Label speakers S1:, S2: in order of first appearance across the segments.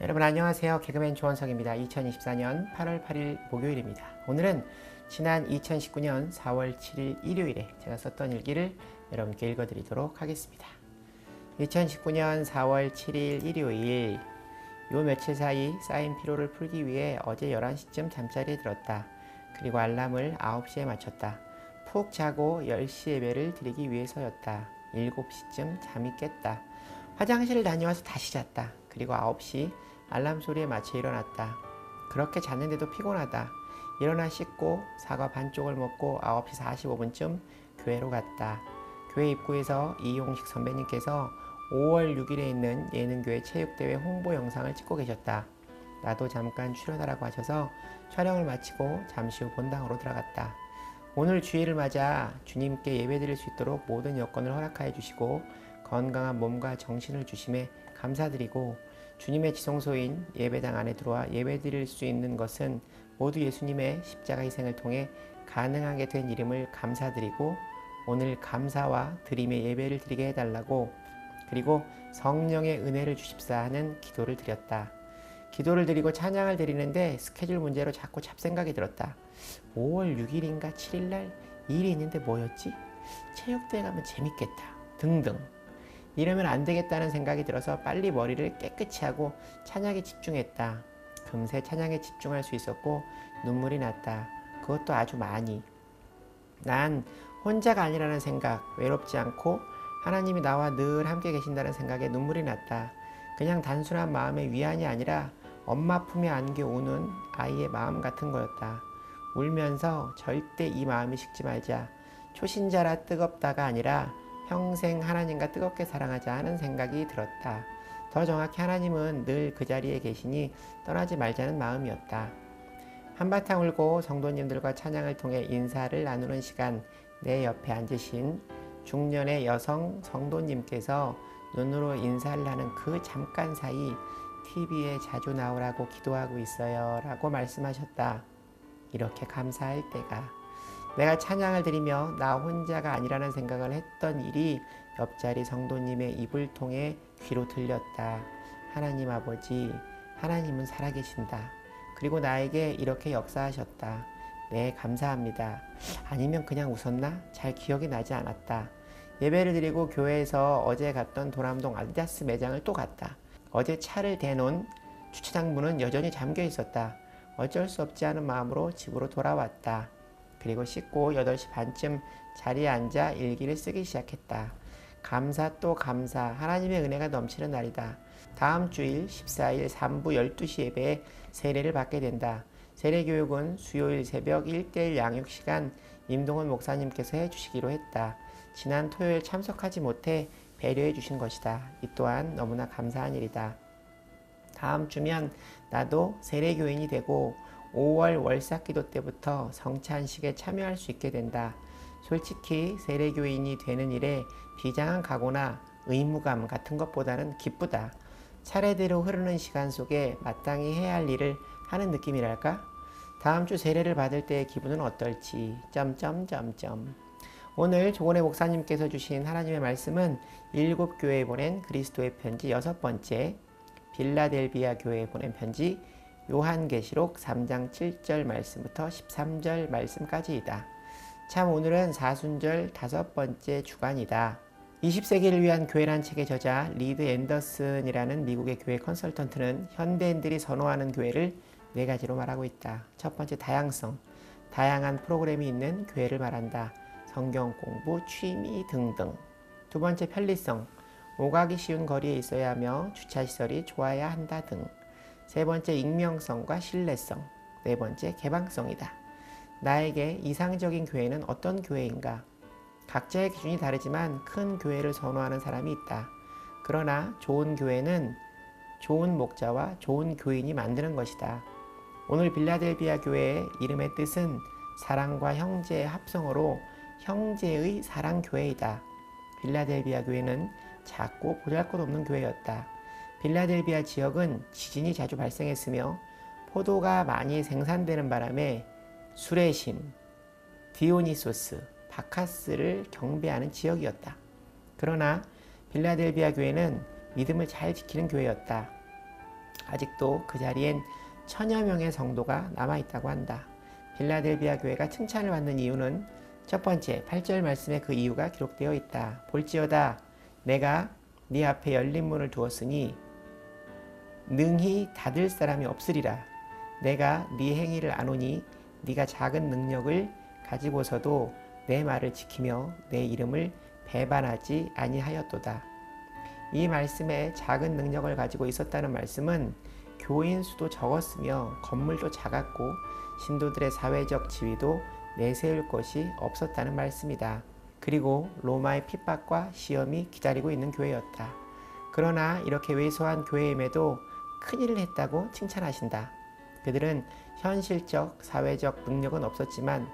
S1: 여러분 안녕하세요. 개그맨 조원석입니다. 2024년 8월 8일 목요일입니다. 오늘은 지난 2019년 4월 7일 일요일에 제가 썼던 일기를 여러분께 읽어드리도록 하겠습니다. 2019년 4월 7일 일요일, 요 며칠 사이 쌓인 피로를 풀기 위해 어제 11시쯤 잠자리에 들었다. 그리고 알람을 9시에 맞췄다. 푹 자고 10시 예배를 드리기 위해서였다. 7시쯤 잠이 깼다. 화장실을 다녀와서 다시 잤다. 그리고 9시 알람 소리에 맞춰 일어났다. 그렇게 잤는데도 피곤하다. 일어나 씻고 사과 반쪽을 먹고 9시 45분쯤 교회로 갔다. 교회 입구에서 이용식 선배님께서 5월 6일에 있는 예능교회 체육대회 홍보 영상을 찍고 계셨다. 나도 잠깐 출연하라고 하셔서 촬영을 마치고 잠시 후 본당으로 들어갔다. 오늘 주일을 맞아 주님께 예배드릴 수 있도록 모든 여건을 허락하여 주시고 건강한 몸과 정신을 주심에 감사드리고, 주님의 지성소인 예배당 안에 들어와 예배드릴 수 있는 것은 모두 예수님의 십자가 희생을 통해 가능하게 된 이름을 감사드리고, 오늘 감사와 드림의 예배를 드리게 해달라고, 그리고 성령의 은혜를 주십사 하는 기도를 드렸다. 기도를 드리고 찬양을 드리는데 스케줄 문제로 자꾸 잡생각이 들었다. 5월 6일인가 7일날 일이 있는데 뭐였지? 체육대회 가면 재밌겠다. 등등. 이러면 안 되겠다는 생각이 들어서 빨리 머리를 깨끗이 하고 찬양에 집중했다. 금세 찬양에 집중할 수 있었고 눈물이 났다. 그것도 아주 많이. 난 혼자가 아니라는 생각, 외롭지 않고 하나님이 나와 늘 함께 계신다는 생각에 눈물이 났다. 그냥 단순한 마음의 위안이 아니라 엄마 품에 안겨 우는 아이의 마음 같은 거였다. 울면서 절대 이 마음이 식지 말자. 초신자라 뜨겁다가 아니라 평생 하나님과 뜨겁게 사랑하자 하는 생각이 들었다. 더 정확히 하나님은 늘 그 자리에 계시니 떠나지 말자는 마음이었다. 한바탕 울고 성도님들과 찬양을 통해 인사를 나누는 시간, 내 옆에 앉으신 중년의 여성 성도님께서 눈으로 인사를 하는 그 잠깐 사이 TV에 자주 나오라고 기도하고 있어요 라고 말씀하셨다. 이렇게 감사할 때가, 내가 찬양을 드리며 나 혼자가 아니라는 생각을 했던 일이 옆자리 성도님의 입을 통해 귀로 들렸다. 하나님 아버지, 하나님은 살아계신다. 그리고 나에게 이렇게 역사하셨다. 네, 감사합니다. 아니면 그냥 웃었나? 잘 기억이 나지 않았다. 예배를 드리고 교회에서 어제 갔던 도남동 아디다스 매장을 또 갔다. 어제 차를 대놓은 주차장 문은 여전히 잠겨 있었다. 어쩔 수 없지 않은 마음으로 집으로 돌아왔다. 그리고 씻고 8시 반쯤 자리에 앉아 일기를 쓰기 시작했다. 감사 또 감사, 하나님의 은혜가 넘치는 날이다. 다음 주일 14일 3부 12시 예배에 세례를 받게 된다. 세례교육은 수요일 새벽 1:1 양육시간 임동원 목사님께서 해주시기로 했다. 지난 토요일 참석하지 못해 배려해 주신 것이다. 이 또한 너무나 감사한 일이다. 다음 주면 나도 세례교인이 되고 5월 월삭기도 때부터 성찬식에 참여할 수 있게 된다. 솔직히 세례교인이 되는 일에 비장한 각오나 의무감 같은 것보다는 기쁘다. 차례대로 흐르는 시간 속에 마땅히 해야 할 일을 하는 느낌이랄까? 다음 주 세례를 받을 때의 기분은 어떨지... 오늘 조건의 목사님께서 주신 하나님의 말씀은 7교회에 보낸 그리스도의 편지 6번째, 빌라델비아 교회에 보낸 편지 요한계시록 3장 7절 말씀부터 13절 말씀까지이다. 참 오늘은 사순절 5번째 주간이다. 20세기를 위한 교회란 책의 저자 리드 앤더슨이라는 미국의 교회 컨설턴트는 현대인들이 선호하는 교회를 4가지로 말하고 있다. 첫 번째, 다양성. 다양한 프로그램이 있는 교회를 말한다. 성경 공부, 취미 등등. 두 번째, 편리성. 오가기 쉬운 거리에 있어야 하며 주차시설이 좋아야 한다 등. 세 번째, 익명성과 신뢰성. 네 번째, 개방성이다. 나에게 이상적인 교회는 어떤 교회인가? 각자의 기준이 다르지만 큰 교회를 선호하는 사람이 있다. 그러나 좋은 교회는 좋은 목자와 좋은 교인이 만드는 것이다. 오늘 빌라델비아 교회의 이름의 뜻은 사랑과 형제의 합성어로 형제의 사랑교회이다. 빌라델비아 교회는 작고 보잘것없는 교회였다. 빌라델비아 지역은 지진이 자주 발생했으며 포도가 많이 생산되는 바람에 술의 신 디오니소스, 바카스를 경배하는 지역이었다. 그러나 빌라델비아 교회는 믿음을 잘 지키는 교회였다. 아직도 그 자리엔 천여 명의 성도가 남아있다고 한다. 빌라델비아 교회가 칭찬을 받는 이유는 첫 번째, 8절 말씀에 그 이유가 기록되어 있다. 볼지어다 내가 네 앞에 열린 문을 두었으니 능히 닫을 사람이 없으리라. 내가 네 행위를 아노니 네가 작은 능력을 가지고서도 내 말을 지키며 내 이름을 배반하지 아니하였도다. 이 말씀에 작은 능력을 가지고 있었다는 말씀은 교인 수도 적었으며 건물도 작았고 신도들의 사회적 지위도 내세울 것이 없었다는 말씀이다. 그리고 로마의 핍박과 시험이 기다리고 있는 교회였다. 그러나 이렇게 왜소한 교회임에도 큰일을 했다고 칭찬하신다. 그들은 현실적, 사회적 능력은 없었지만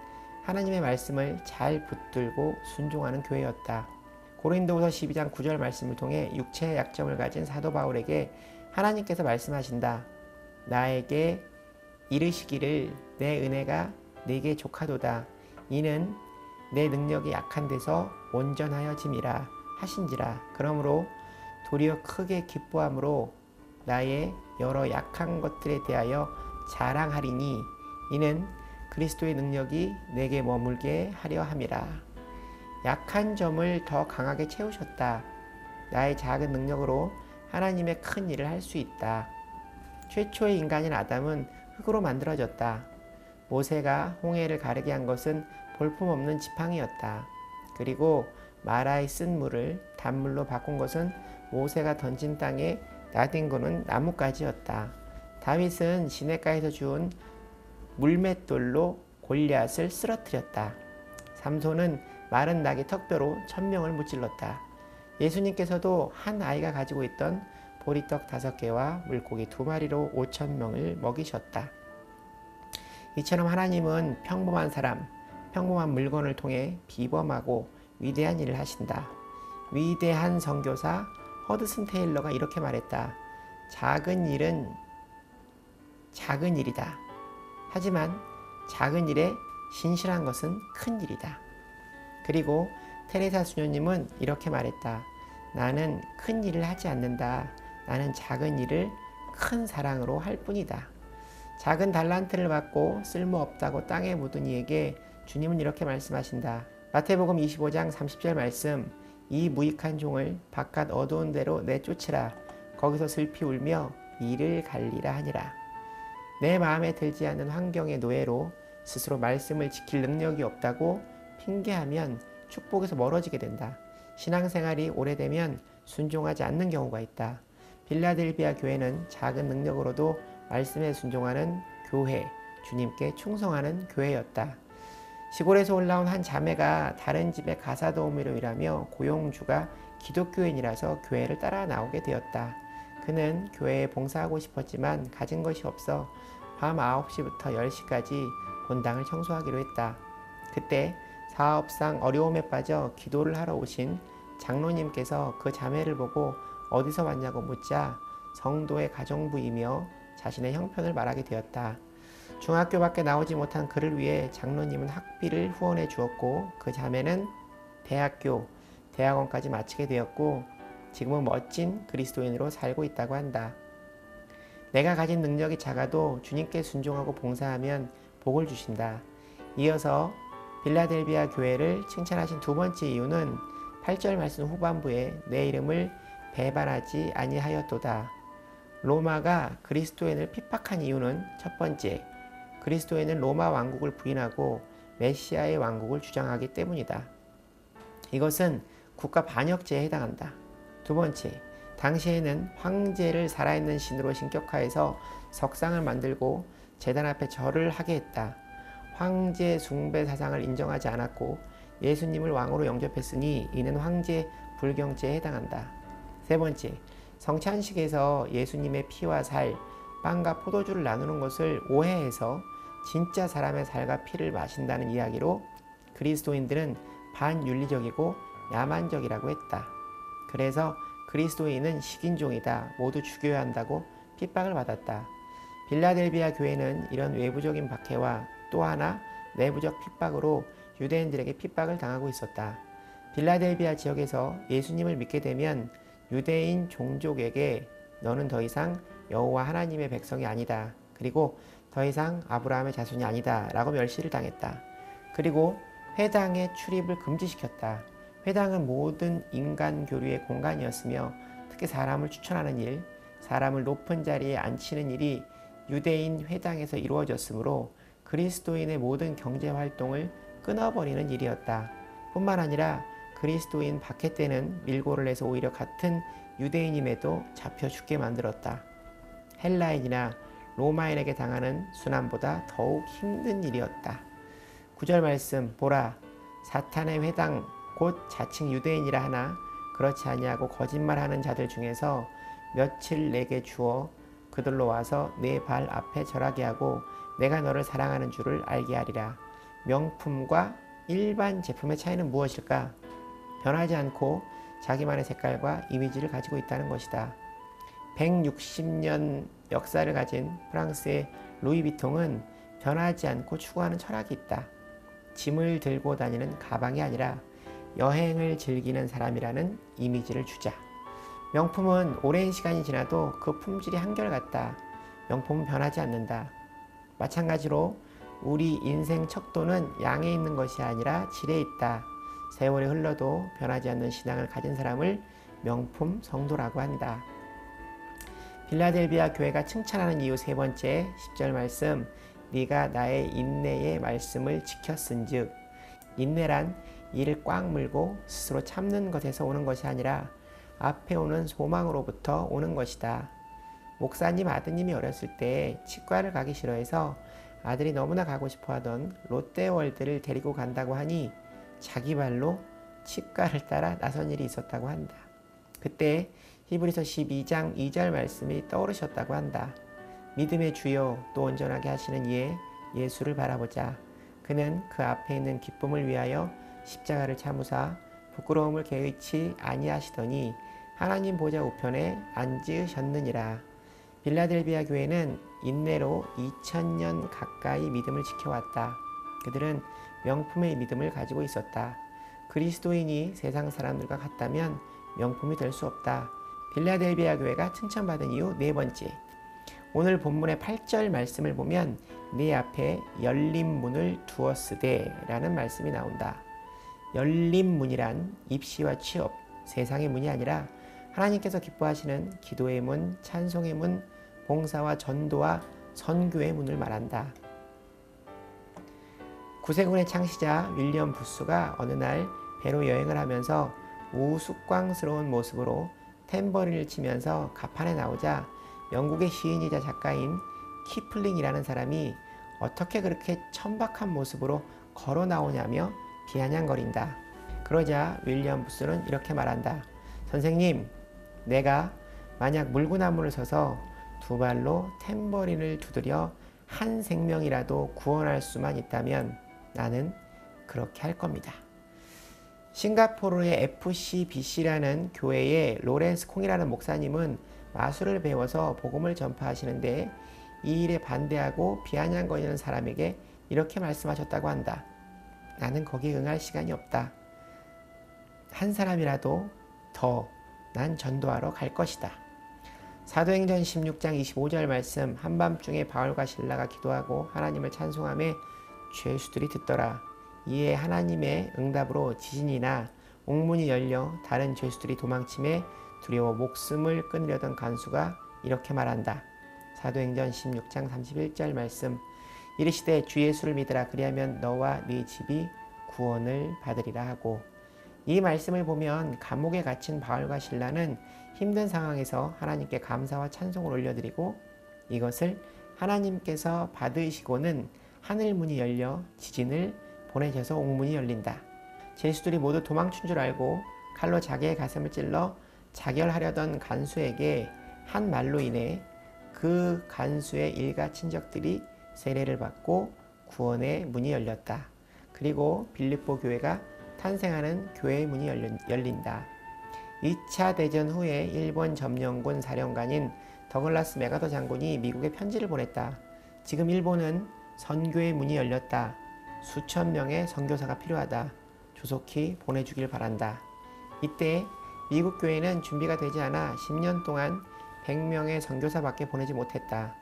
S1: 하나님의 말씀을 잘 붙들고 순종하는 교회였다. 고린도후서 12장 9절 말씀을 통해 육체의 약점을 가진 사도 바울에게 하나님께서 말씀하신다. 나에게 이르시기를 내 은혜가 네게 족하도다. 이는 내 능력이 약한 데서 온전하여짐이라 하신지라. 그러므로 도리어 크게 기뻐함으로 나의 여러 약한 것들에 대하여 자랑하리니 이는 그리스도의 능력이 내게 머물게 하려 함이라. 약한 점을 더 강하게 채우셨다. 나의 작은 능력으로 하나님의 큰 일을 할 수 있다. 최초의 인간인 아담은 흙으로 만들어졌다. 모세가 홍해를 가르게 한 것은 볼품없는 지팡이였다. 그리고 마라에 쓴 물을 단물로 바꾼 것은 모세가 던진 땅에 나뒹구는 나뭇가지였다. 다윗은 시냇가에서 주운 물맷돌로 골리앗을 쓰러뜨렸다. 삼손은 마른 낙의 턱뼈로 1000명을 무찔렀다. 예수님께서도 한 아이가 가지고 있던 보리떡 5개와 물고기 2마리로 5000명을 먹이셨다. 이처럼 하나님은 평범한 사람, 평범한 물건을 통해 비범하고 위대한 일을 하신다. 위대한 선교사 허드슨 테일러가 이렇게 말했다. 작은 일은 작은 일이다. 하지만 작은 일에 신실한 것은 큰 일이다. 그리고 테레사 수녀님은 이렇게 말했다. 나는 큰 일을 하지 않는다. 나는 작은 일을 큰 사랑으로 할 뿐이다. 작은 달란트를 받고 쓸모없다고 땅에 묻은 이에게 주님은 이렇게 말씀하신다. 마태복음 25장 30절 말씀. 이 무익한 종을 바깥 어두운 데로 내쫓으라. 거기서 슬피 울며 이를 갈리라 하니라. 내 마음에 들지 않는 환경의 노예로 스스로 말씀을 지킬 능력이 없다고 핑계하면 축복에서 멀어지게 된다. 신앙생활이 오래되면 순종하지 않는 경우가 있다. 빌라델비아 교회는 작은 능력으로도 말씀에 순종하는 교회, 주님께 충성하는 교회였다. 시골에서 올라온 한 자매가 다른 집의 가사 도우미로 일하며 고용주가 기독교인이라서 교회를 따라 나오게 되었다. 그는 교회에 봉사하고 싶었지만 가진 것이 없어 밤 9시부터 10시까지 본당을 청소하기로 했다. 그때 사업상 어려움에 빠져 기도를 하러 오신 장로님께서 그 자매를 보고 어디서 왔냐고 묻자 성도의 가정부이며 자신의 형편을 말하게 되었다. 중학교밖에 나오지 못한 그를 위해 장로님은 학비를 후원해 주었고 그 자매는 대학교, 대학원까지 마치게 되었고 지금은 멋진 그리스도인으로 살고 있다고 한다. 내가 가진 능력이 작아도 주님께 순종하고 봉사하면 복을 주신다. 이어서 빌라델비아 교회를 칭찬하신 두 번째 이유는 8절 말씀 후반부에 내 이름을 배반하지 아니하였도다. 로마가 그리스도인을 핍박한 이유는 첫 번째, 그리스도인은 로마 왕국을 부인하고 메시아의 왕국을 주장하기 때문이다. 이것은 국가 반역죄에 해당한다. 두 번째, 당시에는 황제를 살아있는 신으로 신격화해서 석상을 만들고 제단 앞에 절을 하게 했다. 황제 숭배 사상을 인정하지 않았고 예수님을 왕으로 영접했으니 이는 황제 불경죄에 해당한다. 세 번째, 성찬식에서 예수님의 피와 살, 빵과 포도주를 나누는 것을 오해해서 진짜 사람의 살과 피를 마신다는 이야기로 그리스도인들은 반윤리적이고 야만적이라고 했다. 그래서 그리스도인은 식인종이다. 모두 죽여야 한다고 핍박을 받았다. 빌라델비아 교회는 이런 외부적인 박해와 또 하나 내부적 핍박으로 유대인들에게 핍박을 당하고 있었다. 빌라델비아 지역에서 예수님을 믿게 되면 유대인 종족에게 너는 더 이상 여호와 하나님의 백성이 아니다. 그리고 더 이상 아브라함의 자손이 아니다 라고 멸시를 당했다. 그리고 회당의 출입을 금지시켰다. 회당은 모든 인간 교류의 공간이었으며 특히 사람을 추천하는 일, 사람을 높은 자리에 앉히는 일이 유대인 회당에서 이루어졌으므로 그리스도인의 모든 경제 활동을 끊어버리는 일이었다. 뿐만 아니라 그리스도인 박해 때는 밀고를 해서 오히려 같은 유대인임에도 잡혀 죽게 만들었다. 헬라인이나 로마인에게 당하는 순환보다 더욱 힘든 일이었다. 9절 말씀 보라 사탄의 회당 곧 자칭 유대인이라 하나 그렇지 아니하고 거짓말하는 자들 중에서 며칠 내게 주어 그들로 와서 내 발 앞에 절하게 하고 내가 너를 사랑하는 줄을 알게 하리라. 명품과 일반 제품의 차이는 무엇일까? 변하지 않고 자기만의 색깔과 이미지를 가지고 있다는 것이다. 160년 역사를 가진 프랑스의 루이비통은 변하지 않고 추구하는 철학이 있다. 짐을 들고 다니는 가방이 아니라 여행을 즐기는 사람이라는 이미지를 주자. 명품은 오랜 시간이 지나도 그 품질이 한결같다. 명품은 변하지 않는다. 마찬가지로 우리 인생 척도는 양에 있는 것이 아니라 질에 있다. 세월이 흘러도 변하지 않는 신앙을 가진 사람을 명품 성도라고 한다. 빌라델비아 교회가 칭찬하는 이유 세 번째 10절 말씀 네가 나의 인내의 말씀을 지켰은즉 인내란 이를 꽉 물고 스스로 참는 것에서 오는 것이 아니라 앞에 오는 소망으로부터 오는 것이다. 목사님 아드님이 어렸을 때 치과를 가기 싫어해서 아들이 너무나 가고 싶어하던 롯데월드를 데리고 간다고 하니 자기 발로 치과를 따라 나선 일이 있었다고 한다. 그때 히브리서 12장 2절 말씀이 떠오르셨다고 한다. 믿음의 주요 또 온전하게 하시는 이의 예수를 바라보자. 그는 그 앞에 있는 기쁨을 위하여 십자가를 참으사 부끄러움을 개의치 아니하시더니 하나님 보좌 우편에 앉으셨느니라. 빌라델비아 교회는 인내로 2000년 가까이 믿음을 지켜왔다. 그들은 명품의 믿음을 가지고 있었다. 그리스도인이 세상 사람들과 같다면 명품이 될 수 없다. 빌라델비아 교회가 칭찬받은 이유 네 번째. 오늘 본문의 8절 말씀을 보면 네 앞에 열린 문을 두었으되 라는 말씀이 나온다. 열린 문이란 입시와 취업, 세상의 문이 아니라 하나님께서 기뻐하시는 기도의 문, 찬송의 문, 봉사와 전도와 선교의 문을 말한다. 구세군의 창시자 윌리엄 부스가 어느 날 배로 여행을 하면서 우스꽝스러운 모습으로 탬버린을 치면서 갑판에 나오자 영국의 시인이자 작가인 키플링이라는 사람이 어떻게 그렇게 천박한 모습으로 걸어 나오냐며 비아냥거린다. 그러자 윌리엄 부스는 이렇게 말한다. 선생님, 내가 만약 물구나무를 서서 두 발로 탬버린을 두드려 한 생명이라도 구원할 수만 있다면 나는 그렇게 할 겁니다. 싱가포르의 FCBC라는 교회의 로렌스 콩이라는 목사님은 마술을 배워서 복음을 전파하시는데 이 일에 반대하고 비아냥거리는 사람에게 이렇게 말씀하셨다고 한다. 나는 거기에 응할 시간이 없다. 한 사람이라도 더 난 전도하러 갈 것이다. 사도행전 16장 25절 말씀 한밤중에 바울과 실라가 기도하고 하나님을 찬송하며 죄수들이 듣더라. 이에 하나님의 응답으로 지진이나 옥문이 열려 다른 죄수들이 도망침에 두려워 목숨을 끊으려던 간수가 이렇게 말한다. 사도행전 16장 31절 말씀 이르시되 주 예수를 믿으라 그리하면 너와 네 집이 구원을 받으리라 하고 이 말씀을 보면 감옥에 갇힌 바울과 실라는 힘든 상황에서 하나님께 감사와 찬송을 올려드리고 이것을 하나님께서 받으시고는 하늘문이 열려 지진을 보내셔서 옥문이 열린다. 죄수들이 모두 도망친 줄 알고 칼로 자기의 가슴을 찔러 자결하려던 간수에게 한 말로 인해 그 간수의 일가 친척들이 세례를 받고 구원의 문이 열렸다. 그리고 빌립보 교회가 탄생하는 교회의 문이 열린다. 2차 대전 후에 일본 점령군 사령관인 더글라스 메가더 장군이 미국에 편지를 보냈다. 지금 일본은 선교의 문이 열렸다. 수천 명의 선교사가 필요하다. 조속히 보내주길 바란다. 이때 미국 교회는 준비가 되지 않아 10년 동안 100명의 선교사밖에 보내지 못했다.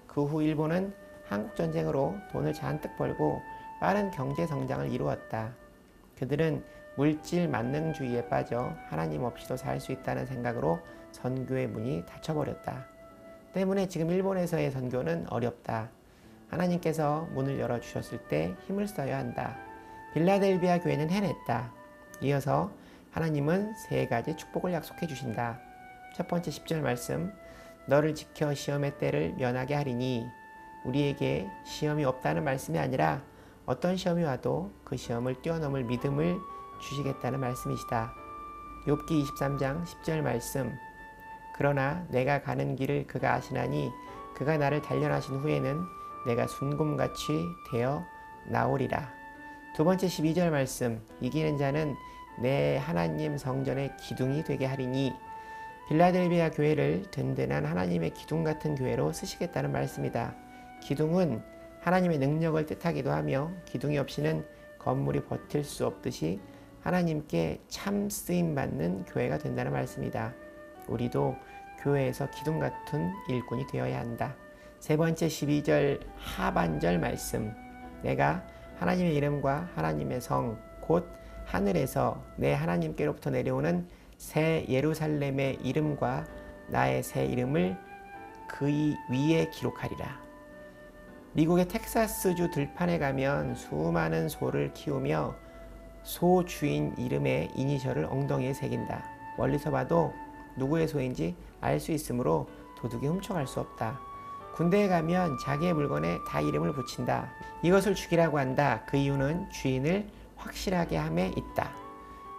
S1: 그 후 일본은 한국전쟁으로 돈을 잔뜩 벌고 빠른 경제 성장을 이루었다. 그들은 물질 만능주의에 빠져 하나님 없이도 살 수 있다는 생각으로 선교의 문이 닫혀버렸다. 때문에 지금 일본에서의 선교는 어렵다. 하나님께서 문을 열어주셨을 때 힘을 써야 한다. 빌라델비아 교회는 해냈다. 이어서 하나님은 세 가지 축복을 약속해 주신다. 첫 번째 10절 말씀, 너를 지켜 시험의 때를 면하게 하리니. 우리에게 시험이 없다는 말씀이 아니라 어떤 시험이 와도 그 시험을 뛰어넘을 믿음을 주시겠다는 말씀이시다. 욥기 23장 10절 말씀, 그러나 내가 가는 길을 그가 아시나니 그가 나를 단련하신 후에는 내가 순금같이 되어 나오리라. 두 번째 12절 말씀, 이기는 자는 내 하나님 성전의 기둥이 되게 하리니. 빌라델비아 교회를 든든한 하나님의 기둥 같은 교회로 쓰시겠다는 말씀이다. 기둥은 하나님의 능력을 뜻하기도 하며 기둥이 없이는 건물이 버틸 수 없듯이 하나님께 참 쓰임받는 교회가 된다는 말씀이다. 우리도 교회에서 기둥 같은 일꾼이 되어야 한다. 세 번째 12절 하반절 말씀, 내가 하나님의 이름과 하나님의 성 곧 하늘에서 내 하나님께로부터 내려오는 새 예루살렘의 이름과 나의 새 이름을 그 위에 기록하리라. 미국의 텍사스주 들판에 가면 수많은 소를 키우며 소 주인 이름의 이니셜을 엉덩이에 새긴다. 멀리서 봐도 누구의 소인지 알 수 있으므로 도둑이 훔쳐갈 수 없다. 군대에 가면 자기의 물건에 다 이름을 붙인다. 이것을 주기라고 한다. 그 이유는 주인을 확실하게 함에 있다.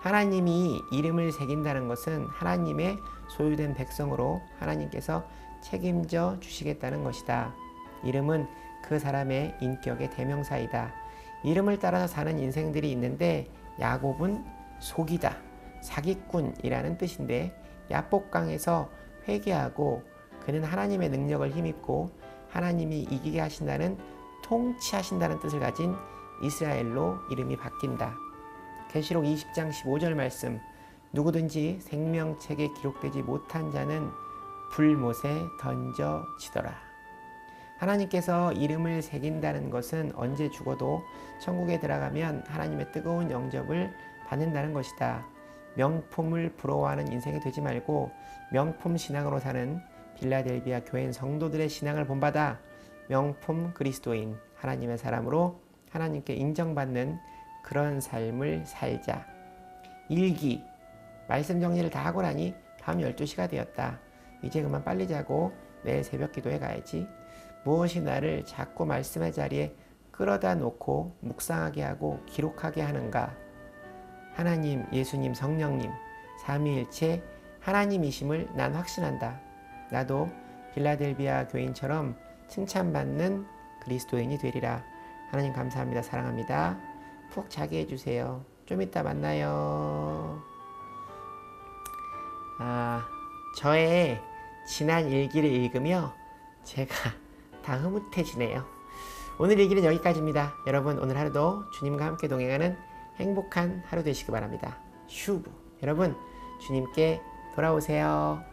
S1: 하나님이 이름을 새긴다는 것은 하나님의 소유된 백성으로 하나님께서 책임져 주시겠다는 것이다. 이름은 그 사람의 인격의 대명사이다. 이름을 따라서 사는 인생들이 있는데 야곱은 속이다, 사기꾼이라는 뜻인데 야복강에서 회개하고 그는 하나님의 능력을 힘입고 하나님이 이기게 하신다는 통치하신다는 뜻을 가진 이스라엘로 이름이 바뀐다. 계시록 20장 15절 말씀, 누구든지 생명책에 기록되지 못한 자는 불못에 던져지더라. 하나님께서 이름을 새긴다는 것은 언제 죽어도 천국에 들어가면 하나님의 뜨거운 영접을 받는다는 것이다. 명품을 부러워하는 인생이 되지 말고 명품 신앙으로 사는 빌라델비아 교회 성도들의 신앙을 본받아 명품 그리스도인 하나님의 사람으로 하나님께 인정받는 그런 삶을 살자. 일기, 말씀 정리를 다 하고 나니 밤 12시가 되었다. 이제 그만 빨리 자고 내일 새벽 기도에 가야지. 무엇이 나를 자꾸 말씀의 자리에 끌어다 놓고 묵상하게 하고 기록하게 하는가? 하나님, 예수님, 성령님, 삼위일체 하나님이심을 난 확신한다. 나도 빌라델비아 교인처럼 칭찬받는 그리스도인이 되리라. 하나님 감사합니다. 사랑합니다. 푹 자게 해주세요. 좀 이따 만나요. 저의 지난 일기를 읽으며 제가 다 흐뭇해지네요. 오늘 일기는 여기까지입니다. 여러분 오늘 하루도 주님과 함께 동행하는 행복한 하루 되시기 바랍니다. 슈브. 여러분 주님께 돌아오세요.